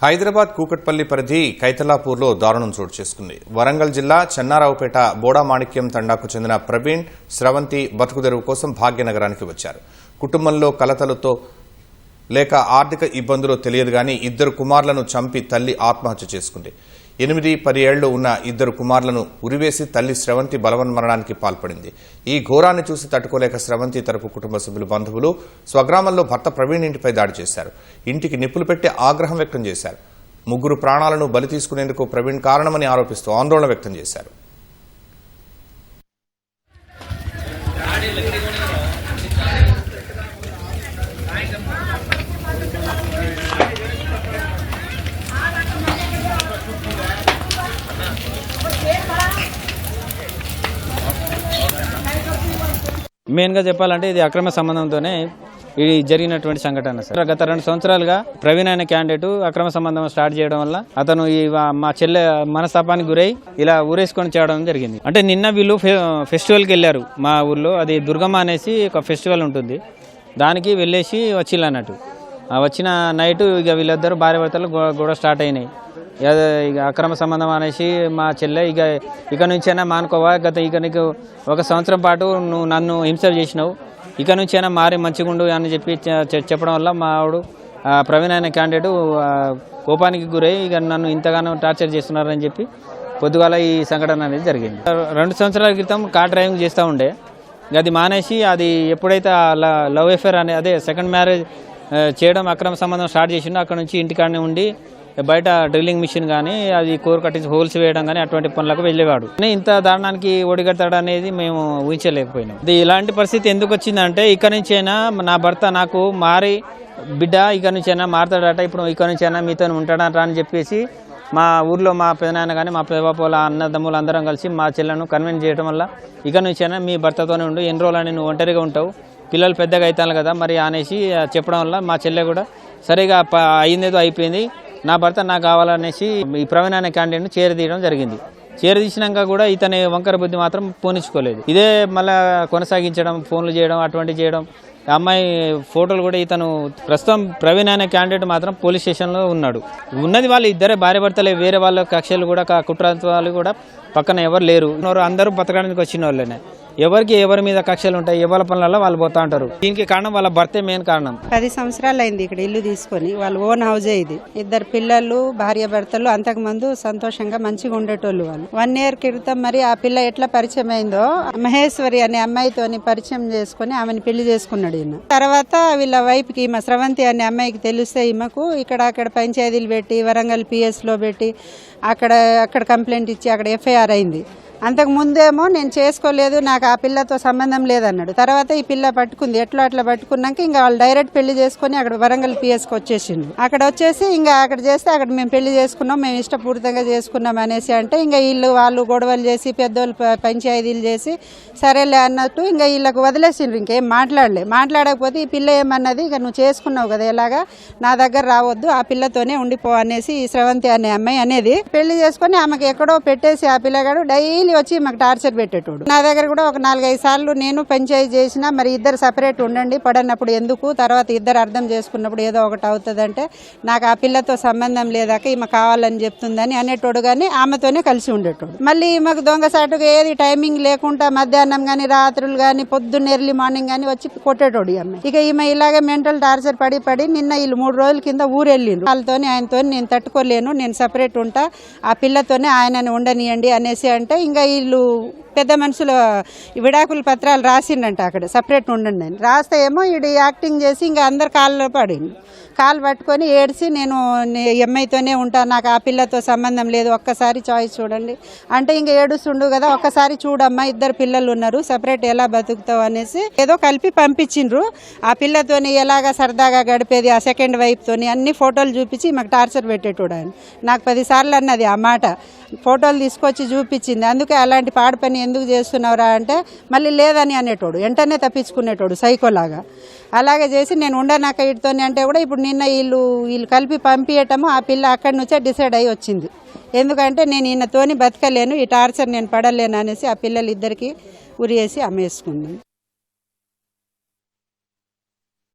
హైదరాబాద్ కూకట్పల్లి పరిధి కైతలాపూర్లో దారుణం చోటు చేసుకుంది. వరంగల్ జిల్లా చెన్నారావుపేట బోడామాణిక్యం తండాకు చెందిన ప్రవీణ్, స్రవంతి బతుకుదెరువు కోసం భాగ్యనగరానికి వచ్చారు. కుటుంబంలో కలతలతో లేక ఆర్థిక ఇబ్బందులు తెలియదు గాని ఇద్దరు కుమారులను చంపి తల్లి ఆత్మహత్య చేసుకుంది. 8-10 ఏళ్లు ఉన్న ఇద్దరు కుమారులను ఉరివేసి తల్లి స్రవంతి బలవన్మరణానికి పాల్పడింది. ఈ ఘోరాన్ని చూసి తట్టుకోలేక స్రవంతి తరపు కుటుంబ సభ్యులు, బంధువులు స్వగ్రామంలో భర్త ప్రవీణ్ ఇంటిపై దాడి చేశారు. ఇంటికి నిప్పులు పెట్టి ఆగ్రహం వ్యక్తం చేశారు. 3 ప్రాణాలను బలి తీసుకునేందుకు ప్రవీణ్ కారణమని ఆరోపిస్తూ ఆందోళన వ్యక్తం చేశారు. మెయిన్గా చెప్పాలంటే ఇది అక్రమ సంబంధంతోనే ఇది జరిగినటువంటి సంఘటన సార్. గత 2 సంవత్సరాలుగా ప్రవీణ్ అనే క్యాండిడేట్ అక్రమ సంబంధం స్టార్ట్ చేయడం వల్ల అతను మా చెల్లె మనస్తాపానికి గురై ఇలా ఊరేసుకొని చేయడం జరిగింది. అంటే నిన్న వీళ్ళు ఫెస్టివల్కి వెళ్ళారు మా ఊర్లో. అది దుర్గమ్మ అనేసి ఒక ఫెస్టివల్ ఉంటుంది, దానికి వెళ్ళేసి వచ్చిళ్ళు అన్నట్టు. వచ్చిన నైట్ ఇక వీళ్ళిద్దరు భార్య భర్తలు గొడవ స్టార్ట్ అయినాయి. ఇక అక్రమ సంబంధం అనేసి మా చెల్లె ఇక నుంచైనా మానుకోవా, ఇక నీకు 1 సంవత్సరం పాటు నువ్వు నన్ను హింస చేసినావు, ఇక నుంచైనా మారి మంచిగుండు అని చెప్పడం వల్ల మా ఆవిడ ప్రవీణ్ అనే క్యాండిడేట్ కోపానికి గురై ఇక నన్ను ఇంతగానో టార్చర్ చేస్తున్నారని చెప్పి పొద్దుగాల ఈ సంఘటన అనేది జరిగింది. 2 సంవత్సరాల క్రితం కార్ డ్రైవింగ్ చేస్తూ ఉండే, అది మానేసి అది ఎప్పుడైతే లవ్ అఫేర్ అదే సెకండ్ మ్యారేజ్ చేయడం అక్రమ సంబంధం స్టార్ట్ చేసిండో అక్కడ నుంచి ఇంటికాడనే ఉండి బయట డ్రిల్లింగ్ మిషన్ కానీ అది కోర్ కట్టించి హోల్స్ వేయడం కానీ అటువంటి పనులకు వెళ్ళేవాడు. ఇంత దారుణానికి ఒడిగడతాడు అనేది మేము ఊహించలేకపోయినాం. ఇలాంటి పరిస్థితి ఎందుకు వచ్చిందంటే ఇక నుంచైనా నా భర్త నాకు మారి బిడ్డ ఇక నుంచైనా మారుతాడట, ఇప్పుడు ఇక నుంచైనా మీతో ఉంటాడట అని చెప్పేసి మా ఊర్లో మా పెదనాయన కానీ మా పెదబాపుల అన్నదమ్ములు అందరం కలిసి మా చెల్లెను కన్విన్స్ చేయడం వల్ల ఇక నుంచైనా మీ భర్తతోనే ఉండు, ఎన్ని రోజులని నువ్వు ఒంటరిగా ఉంటావు, పిల్లలు పెద్దగా అవుతాను కదా మరి అనేసి చెప్పడం వల్ల మా చెల్లె కూడా సరిగా అయిందేదో అయిపోయింది, నా భర్త నాకు కావాలనేసి ఈ ప్రవీణ్ అనే క్యాండిడేట్ను చేరదీయడం జరిగింది. చేరదీసినాక కూడా ఇతని వంకర బుద్ధి మాత్రం పోనించుకోలేదు. ఇదే మళ్ళా కొనసాగించడం, ఫోన్లు చేయడం, అటువంటి చేయడం. అమ్మాయి ఫోటోలు కూడా ఇతను ప్రస్తుతం ప్రవీణ్ అనే క్యాండిడేట్ మాత్రం పోలీస్ స్టేషన్లో ఉన్నాడు. ఉన్నది వాళ్ళు ఇద్దరే భార్య భర్తలే, వేరే వాళ్ళ కక్షలు కూడా కుట్రలు కూడా పక్కన ఎవరు లేరు. అందరూ బతకడానికి వచ్చిన వాళ్ళనే, ఎవరికి ఎవరి మీద కక్షలు ఉంటాయి, ఎవరి పనులలో వాళ్ళు పోతా ఉంటారు. దీనికి కారణం వాళ్ళ భర్తే మెయిన్ కారణం. 10 సంవత్సరాలు అయింది ఇక్కడ ఇల్లు తీసుకొని, వాళ్ళు ఓన్ హౌజే ఇది. 2 పిల్లలు, భార్య భర్తలు అంతకు ముందు సంతోషంగా మంచిగా ఉండేటోళ్ళు. వాళ్ళు 1 year క్రితం మరి ఆ పిల్ల ఎట్లా పరిచయం అయిందో మహేశ్వరి అనే అమ్మాయితోని పరిచయం చేసుకుని ఆమెను పెళ్లి చేసుకున్నాడు ఈయన. తర్వాత వీళ్ళ వైపుకి ఈమె స్రవంతి అనే అమ్మాయికి తెలిస్తే ఈమెకు ఇక్కడ పంచాయతీలు పెట్టి వరంగల్ PS లో పెట్టి అక్కడ కంప్లైంట్ ఇచ్చి అక్కడ FIR అయింది. అంతకు ముందేమో నేను చేసుకోలేదు, నాకు ఆ పిల్లతో సంబంధం లేదన్నాడు. తర్వాత ఈ పిల్ల పట్టుకుంది, అట్లా పట్టుకున్నాక ఇంకా వాళ్ళు డైరెక్ట్ పెళ్లి చేసుకుని అక్కడ వరంగల్ PSకి వచ్చేసిండు. అక్కడ వచ్చేసి ఇంకా అక్కడ చేస్తే అక్కడ మేము పెళ్లి చేసుకున్నాం, మేము ఇష్టపూర్తిగా చేసుకున్నాం అనేసి అంటే ఇంకా వాళ్ళు గొడవలు చేసి పెద్దోళ్ళు పంచాయతీలు చేసి సరేలే అన్నట్టు ఇంకా వీళ్ళకు వదిలేసిండ్రు. ఇంకేం మాట్లాడకపోతే ఈ పిల్ల ఏమన్నది, ఇక నువ్వు చేసుకున్నావు కదా ఎలాగా నా దగ్గర రావద్దు, ఆ పిల్లతోనే ఉండిపో అనేసి ఈ స్రవంతి అనే అమ్మాయి అనేది. పెళ్లి చేసుకుని ఆమెకు ఎక్కడో పెట్టేసి ఆ పిల్లగాడు డైలీ వచ్చి మాకు టార్చర్ పెట్టేటోడు. నా దగ్గర కూడా ఒక 4-5 సార్లు నేను పంచాయతీ చేసినా మరి ఇద్దరు సపరేట్ ఉండండి, పడనప్పుడు ఎందుకు, తర్వాత ఇద్దరు అర్థం చేసుకున్నప్పుడు ఏదో ఒకటి అవుతుందంటే నాకు ఆ పిల్లతో సంబంధం లేదాక ఈమె కావాలని చెప్తుందని అనేటోడు. కానీ ఆమెతోనే కలిసి ఉండేటోడు. మళ్ళీ ఈమెకు దొంగసాటుగా ఏది టైమింగ్ లేకుండా మధ్యాహ్నం కానీ రాత్రులు కానీ పొద్దున్న ఎర్లీ మార్నింగ్ కానీ వచ్చి కొట్టేటోడు ఈ అమ్మాయి. ఇక ఈమె ఇలాగే మెంటల్ టార్చర్ పడి నిన్న వీళ్ళు 3 రోజుల కింద ఊరు వెళ్ళిండ్రు. ఆయనతో నేను తట్టుకోలేను, నేను సపరేట్ ఉంటా, ఆ పిల్లతోనే ఆయనని ఉండనియండి అనేసి అంటే ఇంకా వీళ్ళు పెద్ద మనుషులు విడాకుల పత్రాలు రాసిండంట అక్కడ సపరేట్ ఉండండి అని. రాస్తే ఏమో ఈడు యాక్టింగ్ చేసి ఇంకా అందరు కాళ్ళలో పడింది. కాలు పట్టుకొని ఏడ్చి నేను అమ్మాయితోనే ఉంటా, నాకు ఆ పిల్లతో సంబంధం లేదు, ఒక్కసారి చాయిస్ చూడండి అంటే ఇంకా ఏడుస్తుండు కదా, ఒక్కసారి చూడమ్మా 2 పిల్లలు ఉన్నారు, సపరేట్ ఎలా బతుకుతావు అనేసి ఏదో కలిపి పంపించిండ్రు. ఆ పిల్లతోని ఎలాగా సరదాగా గడిపేది ఆ సెకండ్ వైపుతోని అన్ని ఫోటోలు చూపించి మాకు టార్చర్ పెట్టేటోడు ఆయన. నాకు 10 సార్లు అన్నది ఆ మాట, ఫోటోలు తీసుకొచ్చి చూపించింది. అందుకే అలాంటి పాడు పని ఎందుకు చేస్తున్నావురా అంటే మళ్ళీ లేదని అనేటోడు, వెంటనే తప్పించుకునేటోడు సైకోలాగా. అలాగే చేసి నేను ఉండనాక వీటితోనే అంటే కూడా ఇప్పుడు నిన్న వీళ్ళు కలిపి పంపించటము ఆ పిల్ల అక్కడి నుంచే డిసైడ్ అయ్యి వచ్చింది. ఎందుకంటే నేను ఈయనతోని బతకలేను, ఈ టార్చర్ నేను పడలేను అనేసి ఆ పిల్లలు 2 ఉరి వేసి అమ్మేసుకుంది.